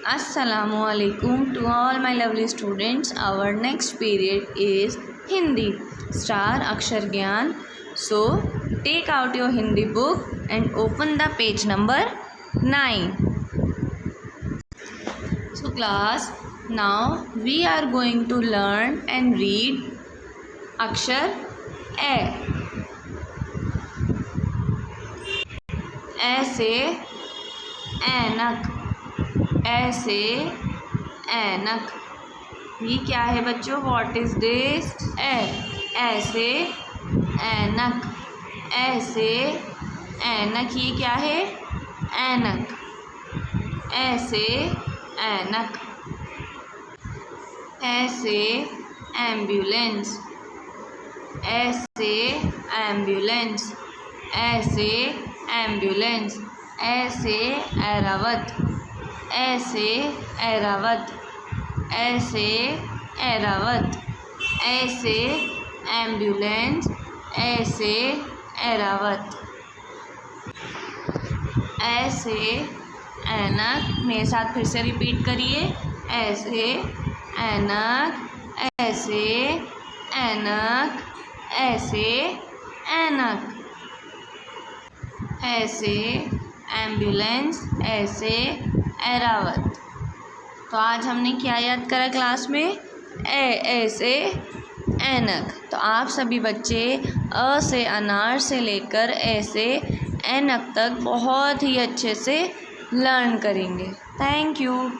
Assalamualaikum to all my lovely students. Our next period is Hindi. Start Akshar Gyan. So take out your Hindi book and open the page number 9. So class, now we are going to learn and read Akshar A. ऐसे ऐनक, ऐसे ऐनक, ये क्या है बच्चों? What is this? ऐसे ऐनक, ऐसे ऐनक, ये क्या है? ऐनक, ऐसे ऐनक। ऐसे एम्बुलेंस, ऐसे एम्बुलेंस, ऐसे एम्बुलेंस। ऐसे ऐरावत, ऐसे ऐरावत, ऐसे ऐरावत। ऐसे एम्बुलेंस, ऐसे ऐरावत। ऐसे ऐनक, मेरे साथ फिर से रिपीट करिए। ऐसे ऐनक, ऐसे ऐनक, ऐसे ऐनक। ऐसे एम्बुलेंस, ऐसे ऐरावत। तो आज हमने क्या याद करा क्लास में? ऐसे ऐनक। तो आप सभी बच्चे अ से अनार से लेकर ऐसे ऐनक तक बहुत ही अच्छे से लर्न करेंगे। Thank you.